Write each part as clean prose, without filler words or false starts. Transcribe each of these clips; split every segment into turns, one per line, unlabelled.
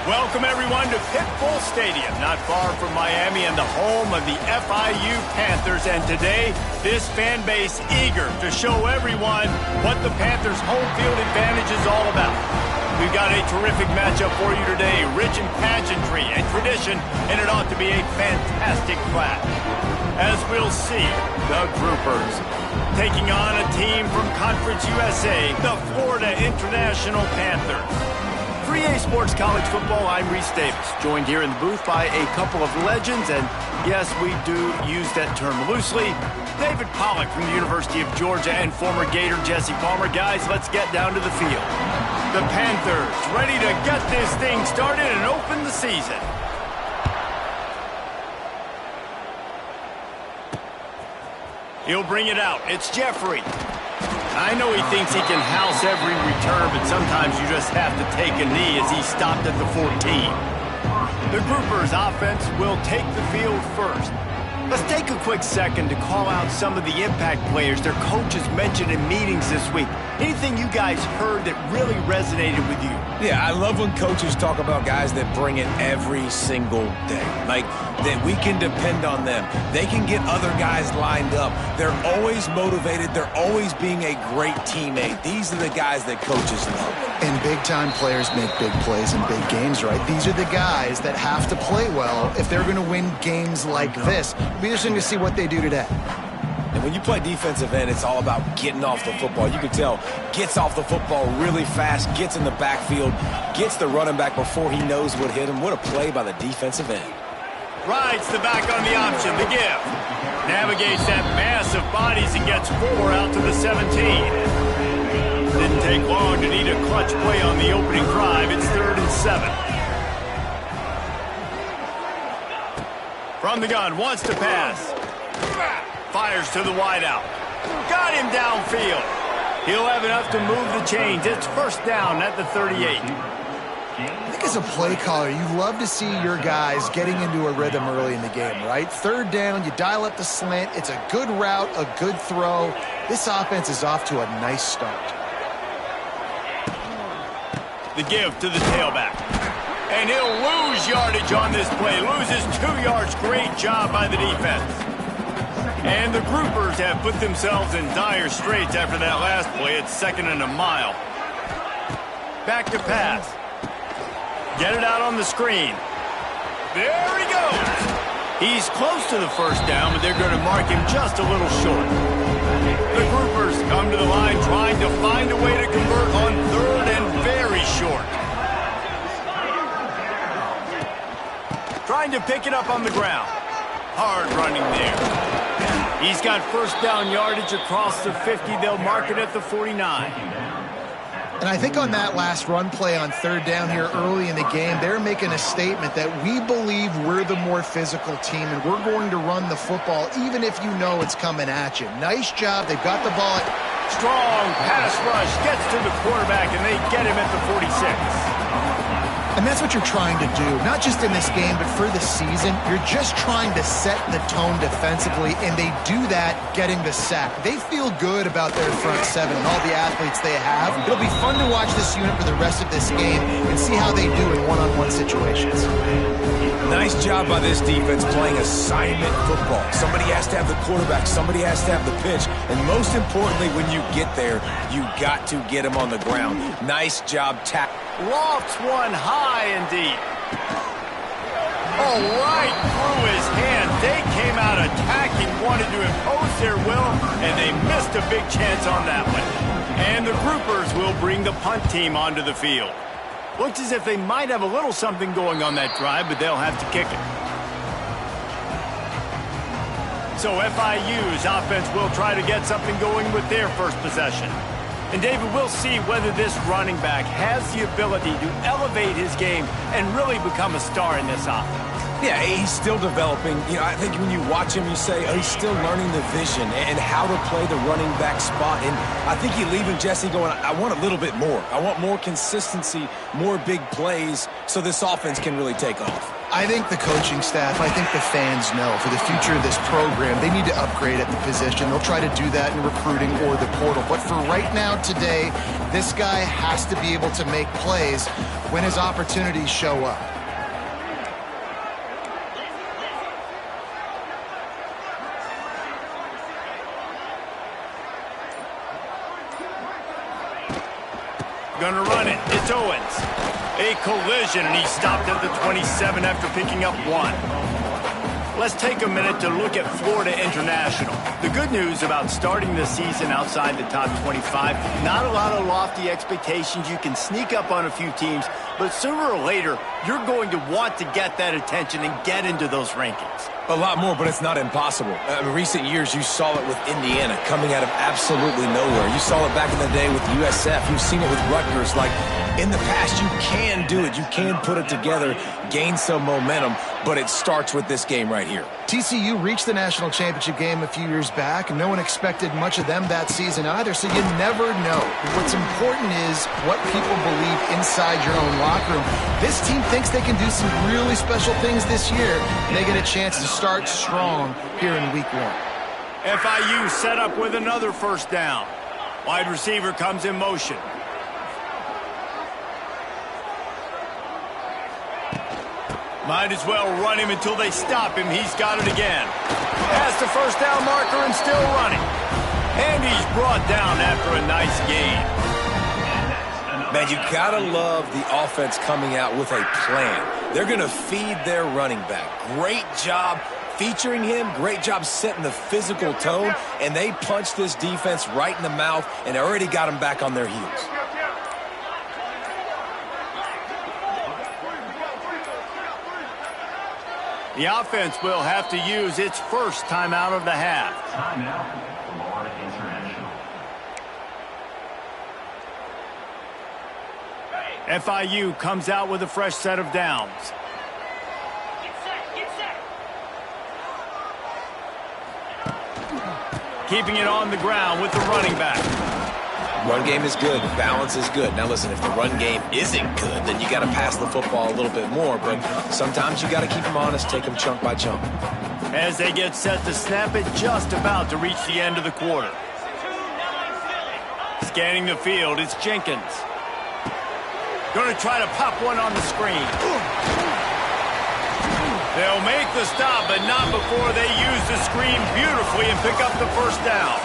Welcome, everyone, to Pitbull Stadium, not far from Miami and the home of the FIU Panthers. And today, this fan base eager to show everyone what the Panthers' home field advantage is all about. We've got a terrific matchup for you today, rich in pageantry and tradition, and it ought to be a fantastic clash. As we'll see, the Groupers taking on a team from Conference USA, the Florida International Panthers. 3A Sports College Football, I'm Reese Davis, joined here in the booth by a couple of legends, and yes, we do use that term loosely. David Pollack from the University of Georgia and former Gator Jesse Palmer. Guys, let's get down to the field. The Panthers ready to get this thing started and open the season. He'll bring it out. It's Jeffrey. I know he thinks he can house every return, but sometimes you just have to take a knee as he stopped at the 14. The Groupers offense will take the field first. Let's take a quick second to call out some of the impact players their coaches mentioned in meetings this week. Anything you guys heard that really resonated with you?
Yeah, I love when coaches talk about guys that bring it every single day. Like, that we can depend on them. They can get other guys lined up. They're always motivated. They're always being a great teammate. These are the guys that coaches love.
And big-time players make big plays in big games, right? These are the guys that have to play well if they're going to win games like this. It'll be interesting to see what they do today.
And when you play defensive end, it's all about getting off the football. You can tell, gets off the football really fast, gets in the backfield, gets the running back before he knows what hit him. What a play by the defensive end.
Rides the back on the option, the give. Navigates that mass of bodies and gets 4 out to the 17. Didn't take long to need a clutch play on the opening drive. It's 3rd and 7. From the gun, wants to pass. Fires to the wideout. Got him downfield. He'll have enough to move the chains. It's first down at the 38.
I think as a play caller, you love to see your guys getting into a rhythm early in the game, right? 3rd down, you dial up the slant. It's a good route, a good throw. This offense is off to a nice start.
The give to the tailback. And he'll lose yardage on this play. Loses 2 yards. Great job by the defense. And the Groupers have put themselves in dire straits after that last play. It's 2nd and a mile. Back to pass. Get it out on the screen. There he goes. He's close to the first down, but they're going to mark him just a little short. The Groupers come to the line trying to find a way to convert on 3rd and very short. Trying to pick it up on the ground. Hard running there. He's got first down yardage across the 50. They'll mark it at the 49.
And I think on that last run play on 3rd down here early in the game, they're making a statement that we believe we're the more physical team and we're going to run the football even if you know it's coming at you. Nice job. They've got the ball.
Strong pass rush gets to the quarterback, and they get him at the 46.
And that's what you're trying to do, not just in this game, but for the season. You're just trying to set the tone defensively, and they do that getting the sack. They feel good about their front 7 and all the athletes they have. It'll be fun to watch this unit for the rest of this game and see how they do in one-on-one situations.
Nice job by this defense playing assignment football. Somebody has to have the quarterback. Somebody has to have the pitch. And most importantly, when you get there, you got to get him on the ground. Nice job tackling.
Lofts one high and deep. Oh, right through his hand. They came out attacking, wanted to impose their will, and they missed a big chance on that one. And the Groupers will bring the punt team onto the field. Looks as if they might have a little something going on that drive, but they'll have to kick it. So FIU's offense will try to get something going with their first possession. And David, we'll see whether this running back has the ability to elevate his game and really become a star in this offense.
Yeah, he's still developing. You know, I think when you watch him, you say, oh, he's still learning the vision and how to play the running back spot. And I think you're leaving Jesse going, I want a little bit more. I want more consistency, more big plays so this offense can really take off.
I think the coaching staff, I think the fans know for the future of this program, they need to upgrade at the position. They'll try to do that in recruiting or the portal. But for right now, today, this guy has to be able to make plays. when his opportunities show up.
Gonna run it. It's Owens. A collision, and he stopped at the 27 after picking up 1. Let's take a minute to look at Florida International. The good news about starting the season outside the top 25, not a lot of lofty expectations. You can sneak up on a few teams, but sooner or later, you're going to want to get that attention and get into those rankings.
A lot more, but it's not impossible. In recent years, you saw it with Indiana coming out of absolutely nowhere. You saw it back in the day with USF. You've seen it with Rutgers. Like, in the past, you can do it. You can put it together, gain some momentum, but it starts with this game right here.
TCU reached the national championship game a few years back, and no one expected much of them that season either, so you never know. What's important is what people believe inside your own locker room. This team thinks they can do some really special things this year, and they get a chance to start strong here in week 1.
FIU set up with another first down. Wide receiver comes in motion. Might as well run him until they stop him. He's got it again. Has the first down marker and still running. And he's brought down after a nice gain.
Man, you gotta love the offense coming out with a plan. They're gonna feed their running back. Great job featuring him. Great job setting the physical tone. And they punched this defense right in the mouth and already got them back on their heels.
The offense will have to use its first timeout of the half.
Timeout, Florida International.
FIU comes out with a fresh set of downs.
Get set.
Keeping it on the ground with the running back.
Run game is good. Balance is good. Now, listen, if the run game isn't good, then you got to pass the football a little bit more. But sometimes you got to keep them honest, take them chunk by chunk.
As they get set to snap it, just about to reach the end of the quarter. Scanning the field, it's Jenkins. Going to try to pop one on the screen. They'll make the stop, but not before they use the screen beautifully and pick up the first down.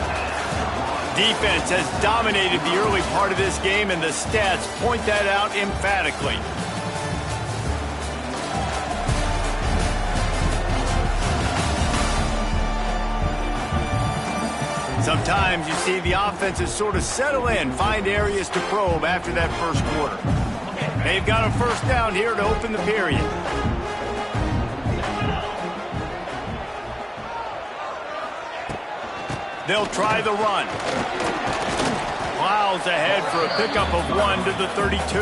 Defense has dominated the early part of this game, and the stats point that out emphatically. Sometimes you see the offenses sort of settle in, find areas to probe after that first quarter. They've got a first down here to open the period. They'll try the run. Plows ahead for a pickup of 1 to the 32.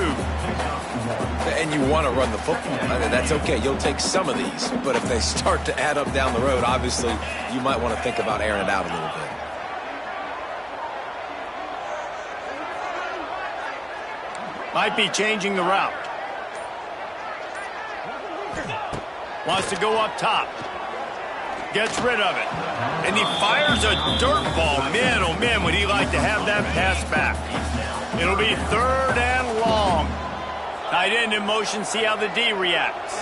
And you want to run the football. I mean, that's okay. You'll take some of these. But if they start to add up down the road, obviously, you might want to think about airing it out a little bit.
Might be changing the route. Wants to go up top. Gets rid of it. And he fires a dirt ball. Man, oh man, would he like to have that pass back. It'll be 3rd and long. Tight end in motion, see how the D reacts.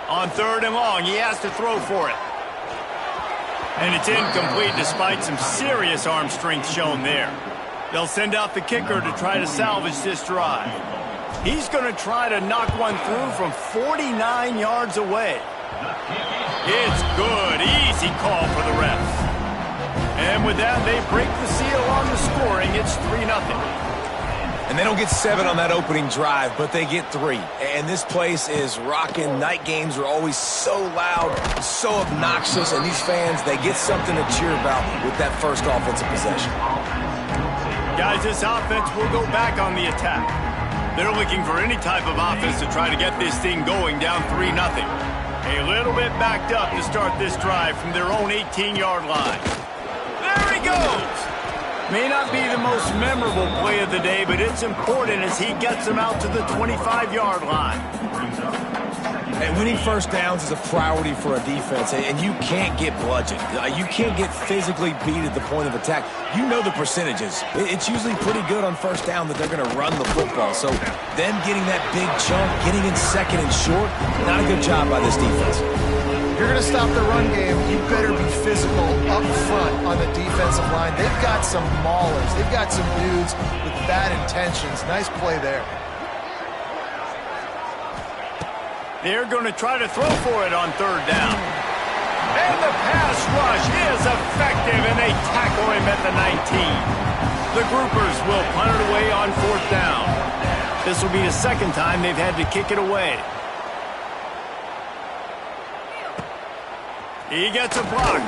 On 3rd and long, he has to throw for it. And it's incomplete despite some serious arm strength shown there. They'll send out the kicker to try to salvage this drive. He's going to try to knock one through from 49 yards away. It's good. Easy call for the refs. And with that, they break the seal on the scoring. It's 3-0.
And they don't get 7 on that opening drive, but they get 3. And this place is rocking. Night games are always so loud, so obnoxious, and these fans, they get something to cheer about with that first offensive possession.
Guys, this offense will go back on the attack. They're looking for any type of offense to try to get this thing going down 3-0. A little bit backed up to start this drive from their own 18-yard line. There he goes! May not be the most memorable play of the day, but it's important as he gets them out to the 25-yard line.
And winning first downs is a priority for a defense, and you can't get bludgeoned. You can't get physically beat at the point of attack. You know the percentages. It's usually pretty good on first down that they're going to run the football. So them getting that big chunk, getting in second and short, not a good job by this defense.
If you're going to stop the run game, you better be physical up front on the defensive line. They've got some maulers. They've got some dudes with bad intentions. Nice play there.
They're going to try to throw for it on third down. And the pass rush is effective, and they tackle him at the 19. The groupers will punt it away on fourth down. This will be the second time they've had to kick it away. He gets a block.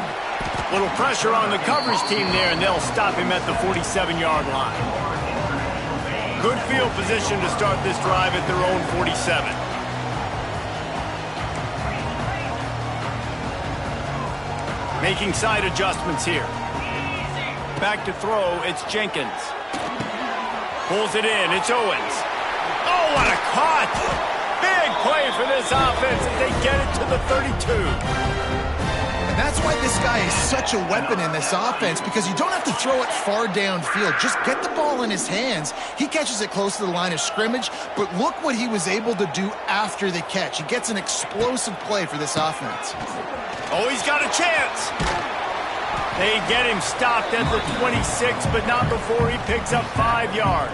Little pressure on the coverage team there, and they'll stop him at the 47-yard line. Good field position to start this drive at their own 47. Making side adjustments here. Back to throw, it's Jenkins. Pulls it in, it's Owens. Oh, what a cut! Big play for this offense as they get it to the 32.
And that's why this guy is such a weapon in this offense, because you don't have to throw it far downfield. Just get the ball in his hands. He catches it close to the line of scrimmage, but look what he was able to do after the catch. He gets an explosive play for this offense.
Oh, he's got a chance. They get him stopped at the 26, but not before he picks up 5 yards.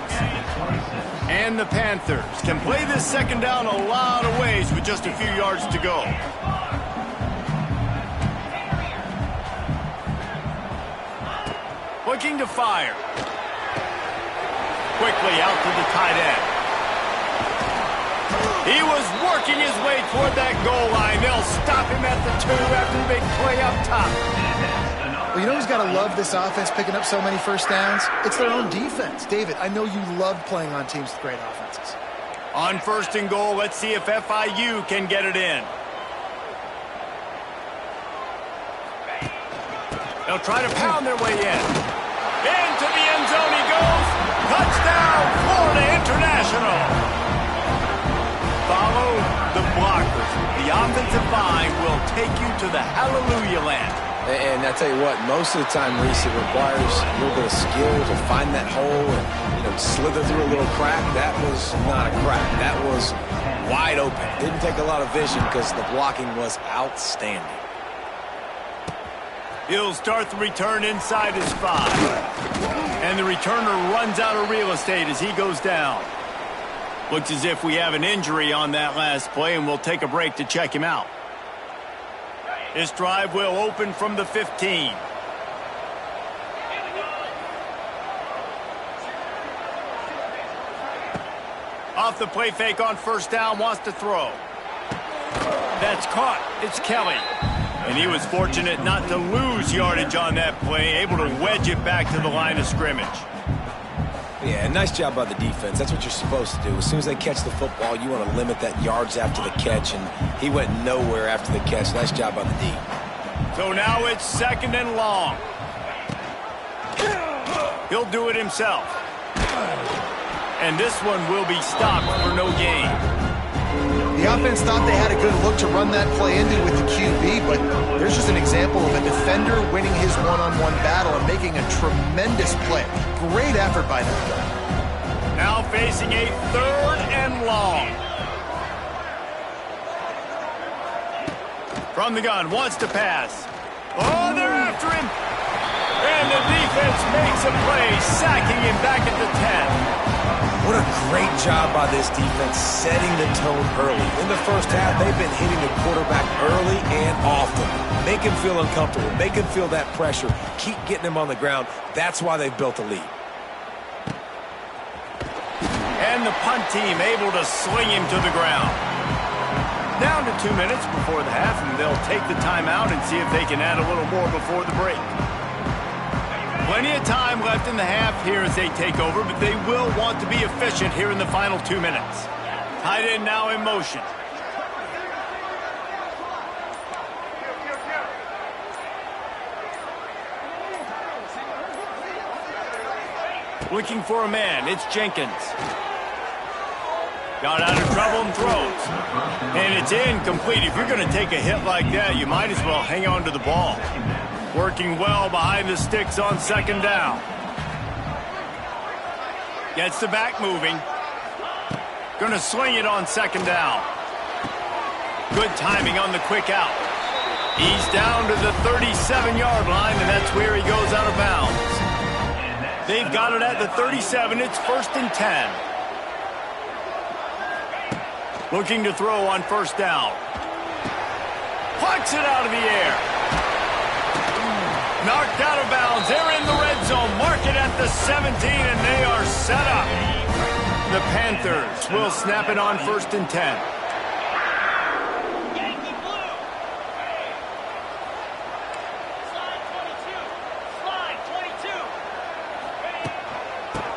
And the Panthers can play this second down a lot of ways with just a few yards to go. Looking to fire. Quickly out to the tight end. He was working his way toward that goal line. They'll stop him at the 2 after the big play up top.
Well, you know who's got to love this offense picking up so many first downs? It's their own defense. David, I know you love playing on teams with great offenses.
On first and goal, let's see if FIU can get it in. They'll try to pound their way in. Into the end zone he goes. Touchdown, Florida International. Follow the blockers. The offensive line will take you to the hallelujah land.
And I tell you what, most of the time, Reese, it requires a little bit of skill to find that hole and, slither through a little crack. That was not a crack. That was wide open. Didn't take a lot of vision because the blocking was outstanding.
He'll start the return inside his 5. And the returner runs out of real estate as he goes down. Looks as if we have an injury on that last play, and we'll take a break to check him out. This drive will open from the 15. Off the play fake on first down, wants to throw. That's caught. It's Kelly. And he was fortunate not to lose yardage on that play, able to wedge it back to the line of scrimmage.
Yeah, nice job by the defense. That's what you're supposed to do. As soon as they catch the football, you want to limit that yards after the catch, and he went nowhere after the catch. Nice job by the D.
So now it's second and long. He'll do it himself. And this one will be stopped for no gain.
The offense thought they had a good look to run that play into with the QB, but there's just an example of a defender winning his one-on-one battle and making a tremendous play. Great effort by them.
Now facing a third and long. From the gun, wants to pass. Oh, they're after him. And the defense makes a play, sacking him back at the 10.
What a great job by this defense setting the tone early. In the first half, they've been hitting the quarterback early and often. Make him feel uncomfortable. Make him feel that pressure. Keep getting him on the ground. That's why they've built a lead.
And the punt team able to sling him to the ground. Down to 2 minutes before the half, and they'll take the timeout and see if they can add a little more before the break. Plenty of time left in the half here as they take over, but they will want to be efficient here in the final 2 minutes. Tight end now in motion. Looking for a man, it's Jenkins. Got out of trouble and throws. And it's incomplete. If you're going to take a hit like that, you might as well hang on to the ball. Working well behind the sticks on second down. Gets the back moving. Going to swing it on second down. Good timing on the quick out. He's down to the 37-yard line, and that's where he goes out of bounds. They've got it at the 37. It's 1st and 10. Looking to throw on first down. Plucks it out of the air. Knocked out of bounds. They're in the red zone. Mark it at the 17, and they are set up. The Panthers will snap it on 1st and 10.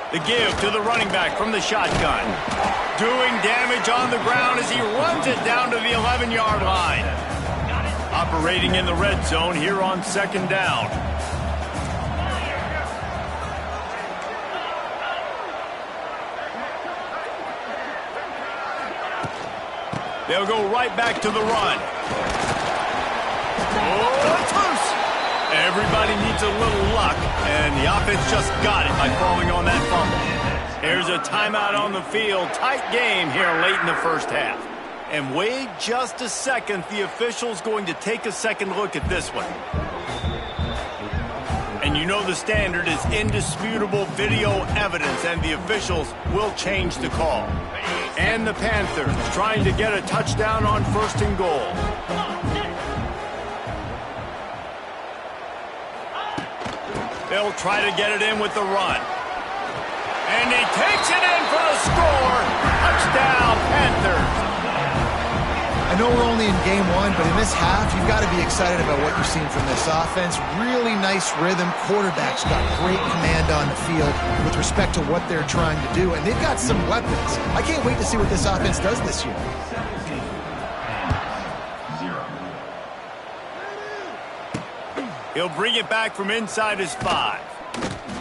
The give to the running back from the shotgun. Doing damage on the ground as he runs it down to the 11-yard line. Operating in the red zone here on second down. They'll go right back to the run. Oh, it's loose. Everybody needs a little luck, and the offense just got it by falling on that fumble. There's a timeout on the field. Tight game here late in the first half. And wait just a second. The official's going to take a second look at this one. And you know the standard is indisputable video evidence, and the officials will change the call. And the Panthers trying to get a touchdown on 1st and goal. They'll try to get it in with the run. And he takes it in for the score. Touchdown, Panthers.
I know we're only in game one, but in this half, you've got to be excited about what you've seen from this offense. Really nice rhythm. Quarterback's got great command on the field with respect to what they're trying to do, and they've got some weapons. I can't wait to see what this offense does this year.
He'll bring it back from inside his 5.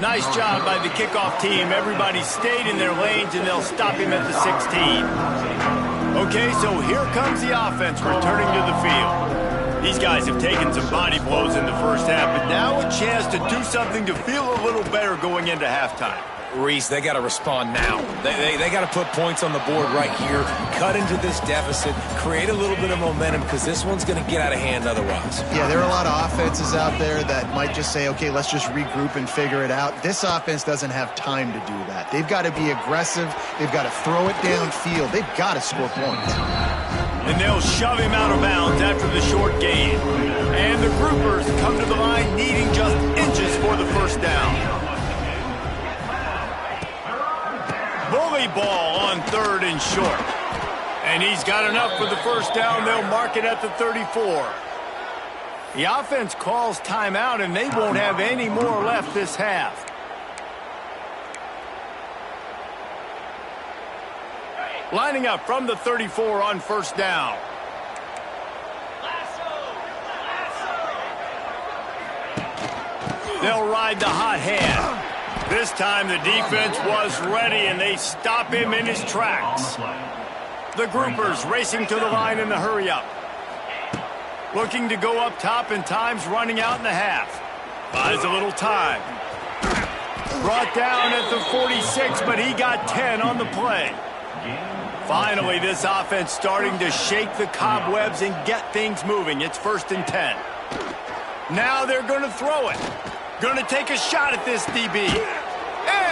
Nice job by the kickoff team. Everybody stayed in their lanes, and they'll stop him at the 16. Okay, so here comes the offense returning to the field. These guys have taken some body blows in the first half, but now a chance to do something to feel a little better going into halftime.
Reese, they got to respond now. They got to put points on the board right here, cut into this deficit, create a little bit of momentum, because this one's going to get out of hand otherwise.
Yeah, there are a lot of offenses out there that might just say, okay, let's just regroup and figure it out. This offense doesn't have time to do that. They've got to be aggressive. They've got to throw it downfield. They've got to score points.
And they'll shove him out of bounds after the short gain. And the groupers come to the line needing just inches for the first down. Bully ball on 3rd and short. And he's got enough for the first down. They'll mark it at the 34. The offense calls timeout, and they won't have any more left this half. Lining up from the 34 on first down. They'll ride the hot hand. This time the defense was ready, and they stop him in his tracks. The groupers racing to the line in the hurry-up. Looking to go up top, and time's running out in the half. Buys a little time. Brought down at the 46, but he got 10 on the play. Finally, this offense starting to shake the cobwebs and get things moving. It's 1st and 10. Now they're going to throw it. Going to take a shot at this DB.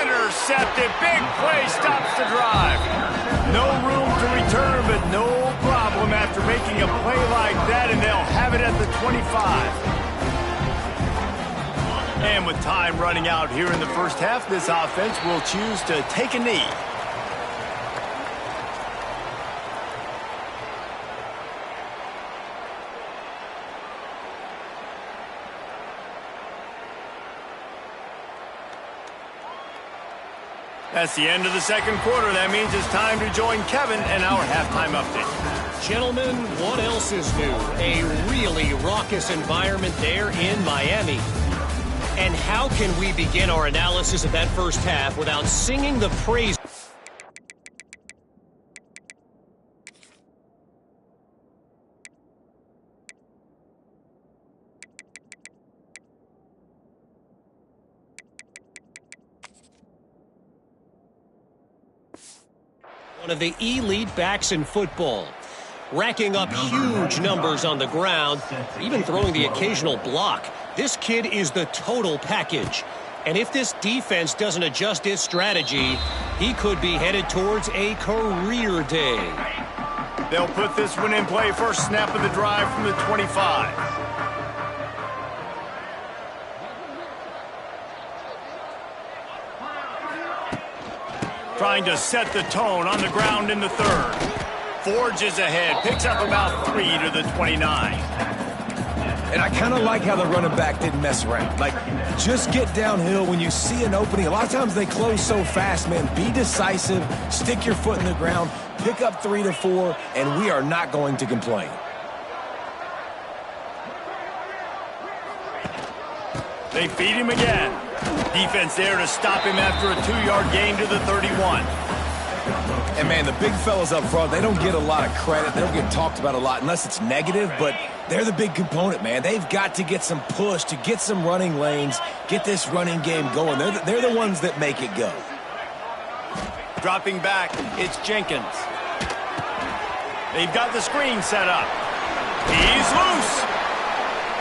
Intercepted. Big play stops the drive. No room to return, but no problem after making a play like that, and they'll have it at the 25. And with time running out here in the first half, this offense will choose to take a knee. That's the end of the second quarter. That means it's time to join Kevin and our halftime update.
Gentlemen, what else is new? A really raucous environment there in Miami. And how can we begin our analysis of that first half without singing the praise? One of the elite backs in football, racking up huge numbers on the ground, even throwing the occasional block. This kid is the total package. And if this defense doesn't adjust its strategy, he could be headed towards a career day.
They'll put this one in play first snap of the drive from the 25. Trying to set the tone on the ground in the third. Forges ahead, picks up about 3 to the 29.
And I kind of like how the running back didn't mess around. Like, just get downhill when you see an opening. A lot of times they close so fast, man. Be decisive, stick your foot in the ground, pick up 3 to 4, and we are not going to complain.
They feed him again. Defense there to stop him after a 2-yard gain to the 31.
And, man, the big fellas up front, they don't get a lot of credit. They don't get talked about a lot unless it's negative, but they're the big component, man. They've got to get some push, to get some running lanes, get this running game going. They're the ones that make it go.
Dropping back, it's Jenkins. They've got the screen set up. He's loose.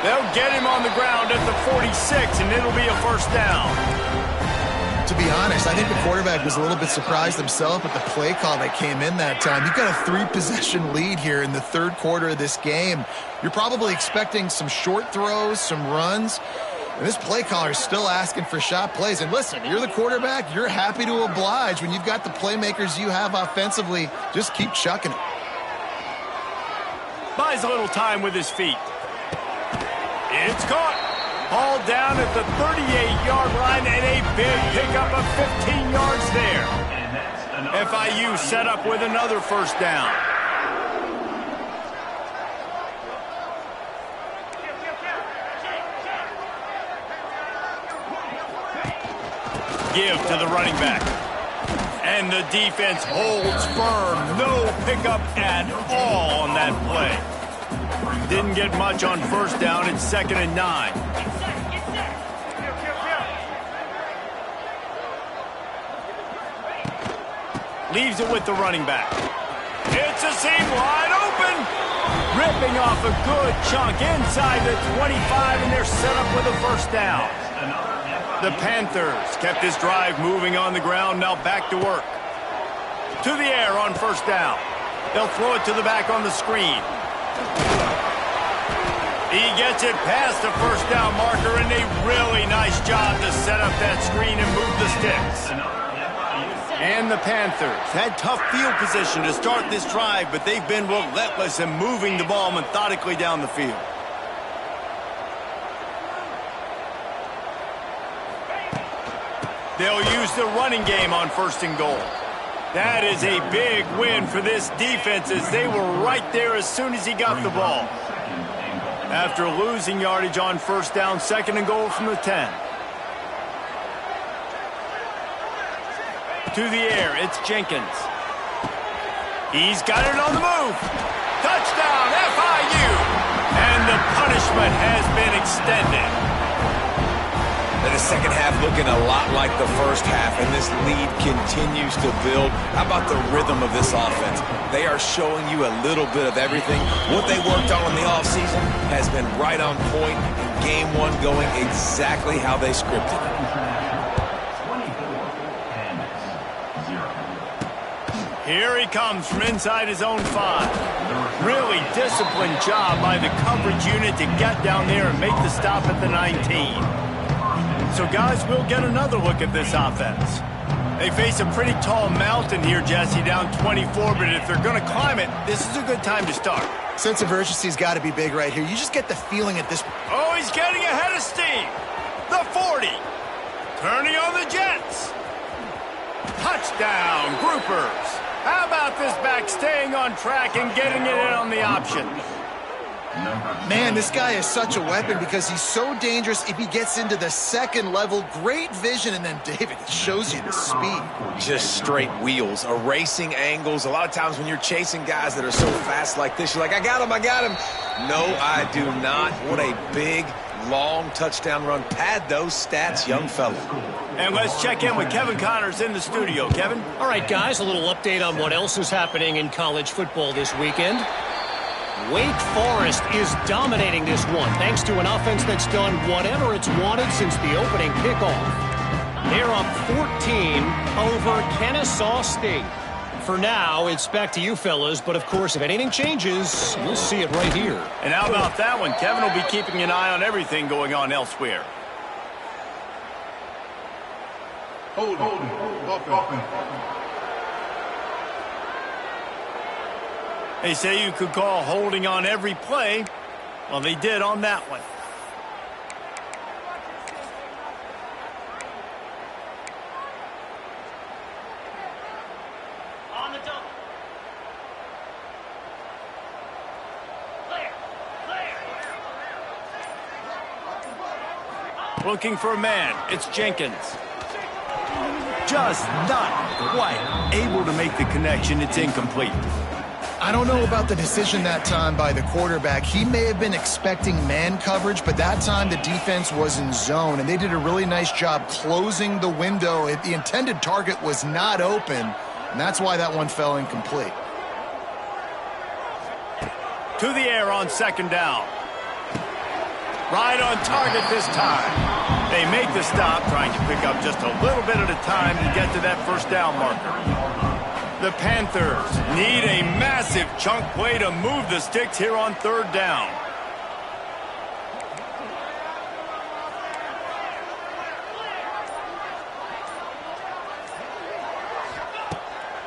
They'll get him on the ground at the 46, and it'll be a first down.
To be honest, I think the quarterback was a little bit surprised himself at the play call that came in that time. You've got a 3-possession lead here in the third quarter of this game. You're probably expecting some short throws, some runs. And this play caller is still asking for shot plays. And listen, you're the quarterback. You're happy to oblige when you've got the playmakers you have offensively. Just keep chucking it.
Buys a little time with his feet. It's caught. Ball down at the 38-yard line and a big pickup of 15 yards there. FIU set up with another first down. Give to the running back. And the defense holds firm. No pickup at all on that play. Didn't get much on first down. It's 2nd and 9. Leaves it with the running back. It's a seam wide open. Ripping off a good chunk inside the 25, and they're set up with a first down. The Panthers kept this drive moving on the ground, now back to work. To the air on first down. They'll throw it to the back on the screen. He gets it past the first down marker, and a really nice job to set up that screen and move the sticks. And the Panthers had tough field position to start this drive, but they've been relentless in moving the ball methodically down the field. They'll use the running game on 1st and goal. That is a big win for this defense, as they were right there as soon as he got the ball. After losing yardage on first down, 2nd and goal from the 10. To the air, it's Jenkins. He's got it on the move. Touchdown, FIU! And the punishment has been extended.
And the second half looking a lot like the first half, and this lead continues to build. How about the rhythm of this offense? They are showing you a little bit of everything. What they worked on in the offseason has been right on point, and game one going exactly how they scripted it.
Here he comes from inside his own 5. Really disciplined job by the coverage unit to get down there and make the stop at the 19. So, guys, we'll get another look at this offense. They face a pretty tall mountain here, Jesse, down 24, but if they're going to climb it, this is a good time to start.
Sense of urgency's got to be big right here. You just get the feeling at this.
Oh, he's getting ahead of steam. The 40. Turning on the Jets. Touchdown, Groupers. How about this back staying on track and getting it in on the option?
Man, this guy is such a weapon because he's so dangerous if he gets into the second level. Great vision, and then David shows you the speed.
Just straight wheels, erasing angles. A lot of times when you're chasing guys that are so fast like this, you're like, I got him. No, I do not. What a big, long touchdown run. Pad those stats, young fella.
And let's check in with Kevin Connors in the studio. Kevin?
All right, guys, a little update on what else is happening in college football this weekend. Wake Forest is dominating this one thanks to an offense that's done whatever it's wanted since the opening kickoff. They're up 14 over Kennesaw State. For now, it's back to you fellas, but of course, if anything changes, we'll see it right here.
And how about that one? Kevin will be keeping an eye on everything going on elsewhere.
Hold.
They say you could call holding on every play. Well, they did on that one. Looking for a man. It's Jenkins. Just not quite able to make the connection. It's incomplete.
I don't know about the decision that time by the quarterback. He may have been expecting man coverage, but that time the defense was in zone, and they did a really nice job closing the window. The intended target was not open, and that's why that one fell incomplete.
To the air on second down. Right on target this time. They make the stop, trying to pick up just a little bit at a time to get to that first down marker. The Panthers need a massive chunk play to move the sticks here on third down.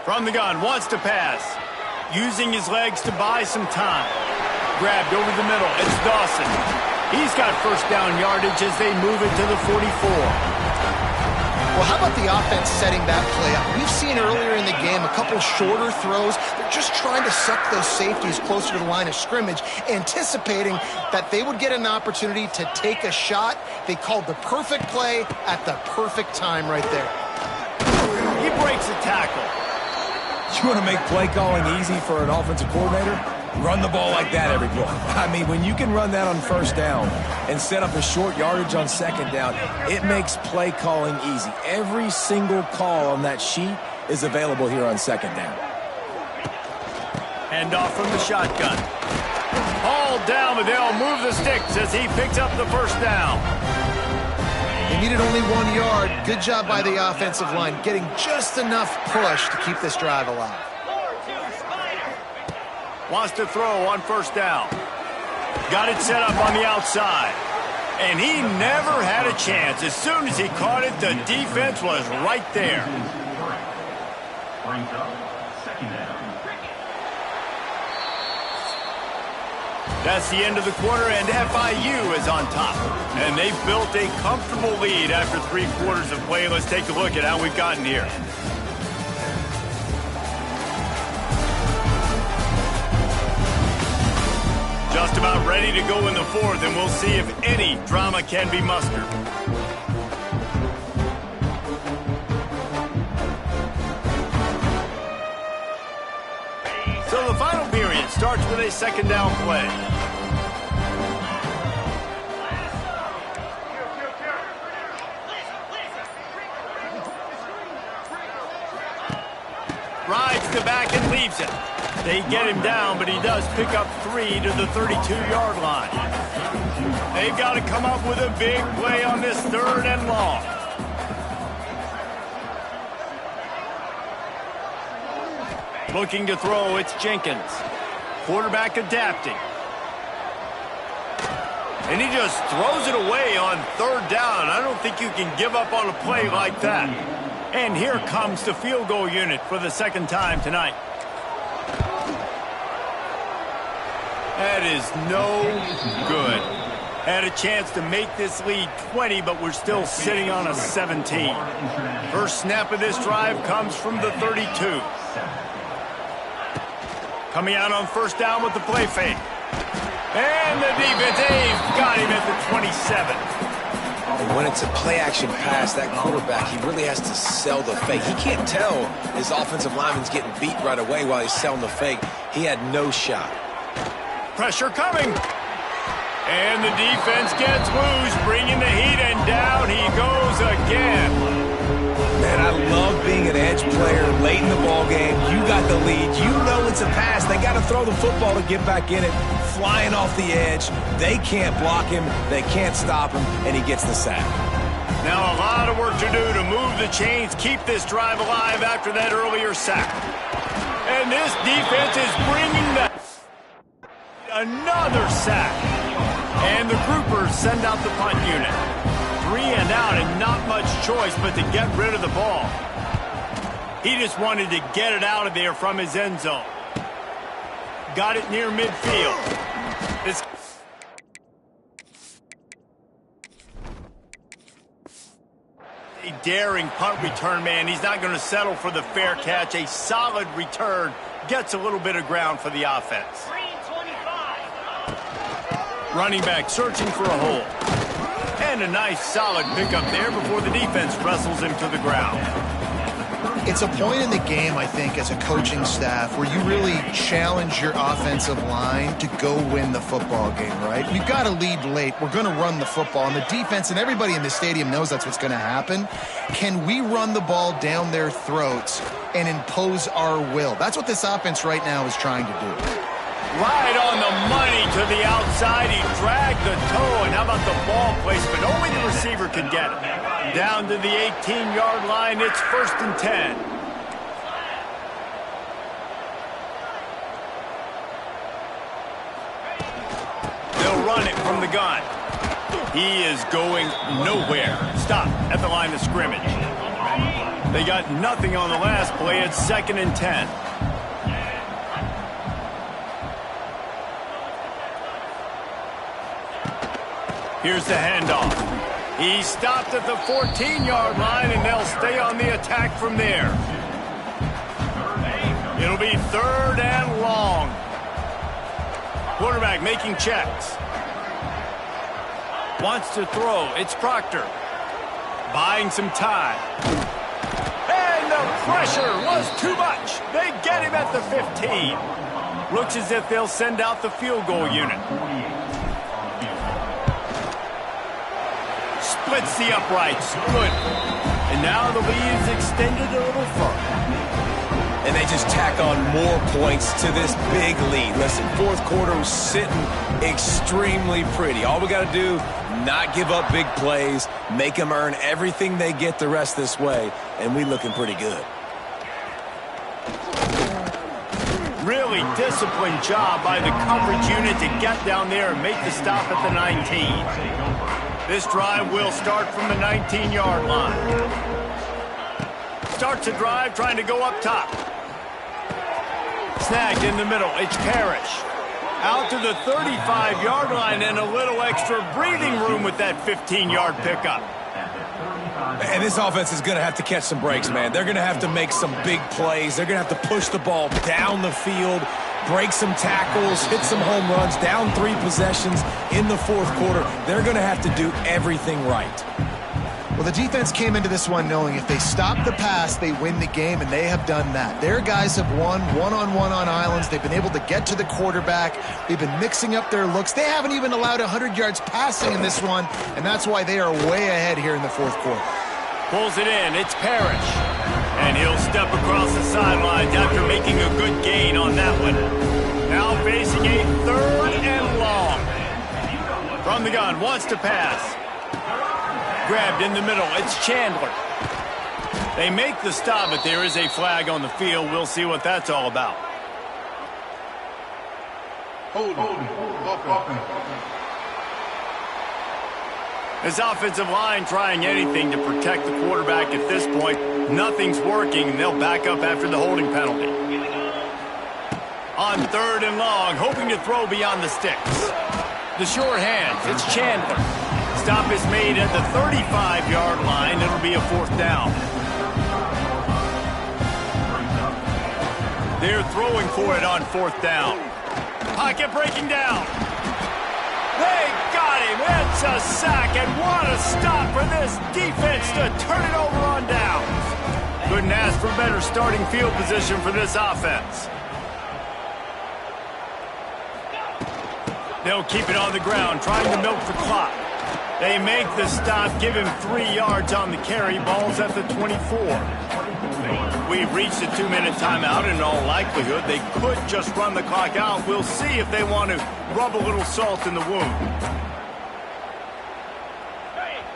From the gun, wants to pass. Using his legs to buy some time. Grabbed over the middle. It's Dawson. He's got first down yardage as they move it to the 44.
Well, how about the offense setting that play up? We've seen earlier in the game a couple shorter throws. They're just trying to suck those safeties closer to the line of scrimmage, anticipating that they would get an opportunity to take a shot. They called the perfect play at the perfect time right there.
He breaks a tackle.
You want to make play calling easy for an offensive coordinator? Run the ball like that every play. I mean, when you can run that on first down and set up a short yardage on second down, it makes play calling easy. Every single call on that sheet is available here on second down.
Hand off from the shotgun. All down, but they'll move the sticks as he picks up the first down.
They needed only 1 yard. Good job by the offensive line, getting just enough push to keep this drive alive.
Wants to throw on first down. Got it set up on the outside. And he never had a chance. As soon as he caught it, the defense was right there.
Brings up second down.
That's the end of the quarter, and FIU is on top. And they've built a comfortable lead after 3 quarters of play. Let's take a look at how we've gotten here. Just about ready to go in the fourth, and we'll see if any drama can be mustered. So the final period starts with a second down play. Rides the back and leaves it. They get him down, but he does pick up 3 to the 32-yard line. They've got to come up with a big play on this third and long. Looking to throw, it's Jenkins. Quarterback adapting. And he just throws it away on third down. I don't think you can give up on a play like that. And here comes the field goal unit for the second time tonight. That is no good. Had a chance to make this lead 20, but we're still sitting on a 17. First snap of this drive comes from the 32. Coming out on first down with the play fake. And the defense, they've got him at the 27.
And when it's a play-action pass, that quarterback, he really has to sell the fake. He can't tell his offensive lineman's getting beat right away while he's selling the fake. He had no shot.
Pressure coming. And the defense gets loose, bringing the heat, and down he goes again.
Man, I love being an edge player late in the ball game. You got the lead. You know it's a pass. They got to throw the football to get back in it. Flying off the edge. They can't block him. They can't stop him, and he gets the sack.
Now a lot of work to do to move the chains, keep this drive alive after that earlier sack. And this defense is bringing another sack. And the groupers send out the punt unit. 3 and out and not much choice but to get rid of the ball. He just wanted to get it out of there from his end zone. Got it near midfield. This a daring punt return, man. He's not going to settle for the fair catch. A solid return gets a little bit of ground for the offense. Running back searching for a hole. And a nice solid pickup there before the defense wrestles him to the ground.
It's a point in the game, I think, as a coaching staff where you really challenge your offensive line to go win the football game, right? We've got to lead late. We're going to run the football. And the defense and everybody in the stadium knows that's what's going to happen. Can we run the ball down their throats and impose our will? That's what this offense right now is trying to do.
Right on the money to the outside. He dragged the toe. And how about the ball placement? Only the receiver could get it. Down to the 18-yard line. It's 1st and 10. They'll run it from the gun. He is going nowhere. Stop at the line of scrimmage. They got nothing on the last play. It's 2nd and 10. Here's the handoff. He stopped at the 14-yard line, and they'll stay on the attack from there. It'll be 3rd and long. Quarterback making checks. Wants to throw. It's Proctor. Buying some time. And the pressure was too much. They get him at the 15. Looks as if they'll send out the field goal unit. Splits the uprights. Good. And now the lead is extended a little further.
And they just tack on more points to this big lead. Listen, 4th quarter was sitting extremely pretty. All we got to do, not give up big plays, make them earn everything they get the rest this way, and we looking pretty good.
Really disciplined job by the coverage unit to get down there and make the stop at the 19. This drive will start from the 19-yard line. Starts a drive trying to go up top. Snagged in the middle. It's Parrish. Out to the 35-yard line and a little extra breathing room with that 15-yard pickup.
And this offense is going to have to catch some breaks, man. They're going to have to make some big plays. They're going to have to push the ball down the field, break some tackles, hit some home runs, down 3 possessions in the 4th quarter. They're going to have to do everything right.
Well, the defense came into this one knowing if they stop the pass, they win the game, and they have done that. Their guys have won one-on-one on islands. They've been able to get to the quarterback. They've been mixing up their looks. They haven't even allowed 100 yards passing in this one, and that's why they are way ahead here in the 4th quarter.
Pulls it in. It's Parrish. And he'll step across the sidelines after making a good gain on that one. Now facing a 3rd and long. From the gun, wants to pass. Grabbed in the middle. It's Chandler. They make the stop, but there is a flag on the field. We'll see what that's all about.
Hold.
This offensive line trying anything to protect the quarterback at this point. Nothing's working, and they'll back up after the holding penalty. On 3rd and long, hoping to throw beyond the sticks. The short hands, it's Chandler. Stop is made at the 35-yard line. It'll be a 4th down. They're throwing for it on 4th down. Pocket breaking down. They got him. It's a sack, and what a stop for this defense to turn it over on downs. Couldn't ask for better starting field position for this offense. They'll keep it on the ground, trying to milk the clock. They make the stop, give him 3 yards on the carry. Ball's at the 24. We've reached a 2-minute timeout, and in all likelihood, they could just run the clock out. We'll see if they want to rub a little salt in the wound.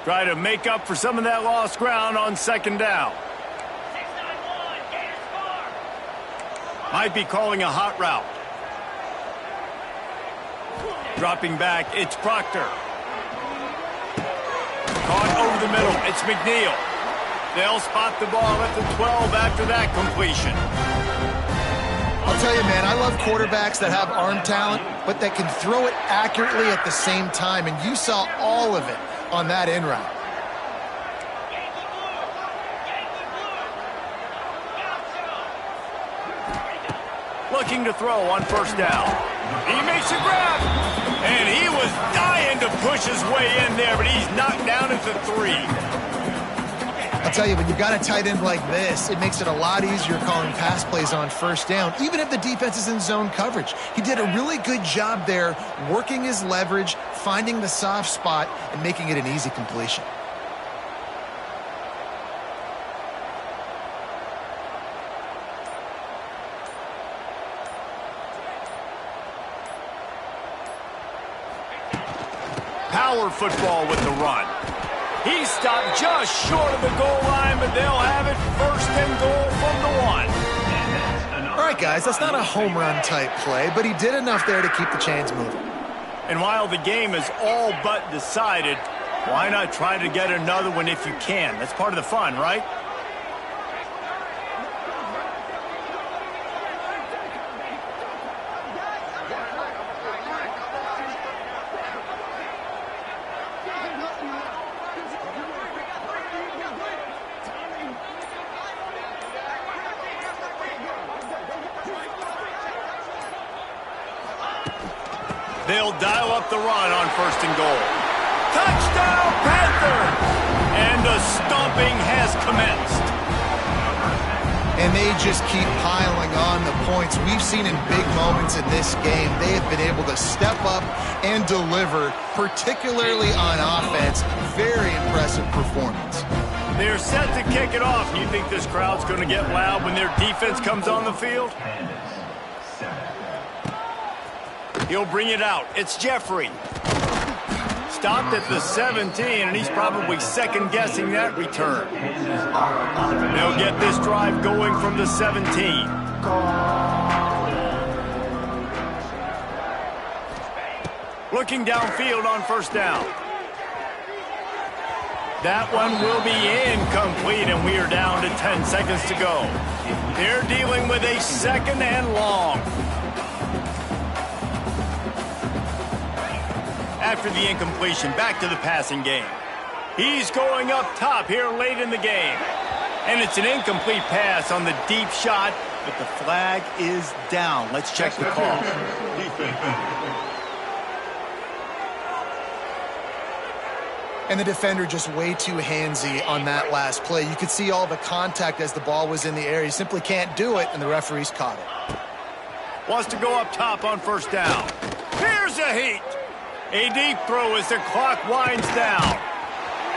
Try to make up for some of that lost ground on second down. Might be calling a hot route. Dropping back, it's Proctor. Caught over the middle, it's McNeil. They'll spot the ball at the 12 after that completion.
I'll tell you, man, I love quarterbacks that have arm talent, but that can throw it accurately at the same time, and you saw all of it on that in route.
Looking to throw on first down. He makes a grab, and he was dying to push his way in there, but he's knocked down at the 3.
I'll tell you, when you've got a tight end like this, it makes it a lot easier calling pass plays on first down, even if the defense is in zone coverage. He did a really good job there, working his leverage, finding the soft spot, and making it an easy completion.
Power football with the run. He stopped just short of the goal line, but they'll have it first and goal from the 1.
All right, guys, that's not a home run type play, but he did enough there to keep the chains moving.
And while the game is all but decided, why not try to get another one if you can? That's part of the fun, right? They'll dial up the run on first and goal. Touchdown, Panthers! And the stomping has commenced.
And they just keep piling on the points. We've seen in big moments in this game, they have been able to step up and deliver, particularly on offense. Very impressive performance.
They're set to kick it off. You think this crowd's going to get loud when their defense comes on the field? He'll bring it out. It's Jeffrey. Stopped at the 17, and he's probably second-guessing that return. They'll get this drive going from the 17. Looking downfield on first down. That one will be incomplete, and we are down to 10 seconds to go. They're dealing with a second and long. After the incompletion, back to the passing game. He's going up top here late in the game. And it's an incomplete pass on the deep shot, but the flag is down. Let's check the call.
And the defender just way too handsy on that last play. You could see all the contact as the ball was in the air. He simply can't do it, and the referee's caught it.
Wants to go up top on first down. Here's a heat. A deep throw as the clock winds down.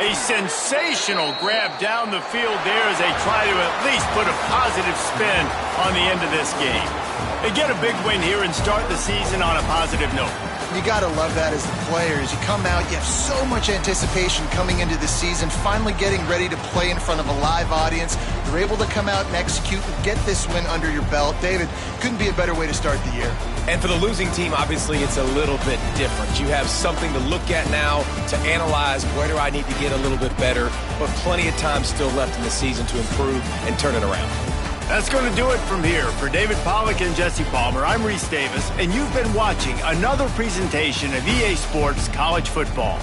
A sensational grab down the field there as they try to at least put a positive spin on the end of this game. They get a big win here and start the season on a positive note.
You got to love that as the players. You come out, you have so much anticipation coming into the season, finally getting ready to play in front of a live audience. You're able to come out and execute and get this win under your belt. David, couldn't be a better way to start the year.
And for the losing team, obviously, it's a little bit different. You have something to look at now to analyze where do I need to get a little bit better, but plenty of time still left in the season to improve and turn it around.
That's going to do it from here. For David Pollack and Jesse Palmer, I'm Reese Davis, and you've been watching another presentation of EA Sports College Football.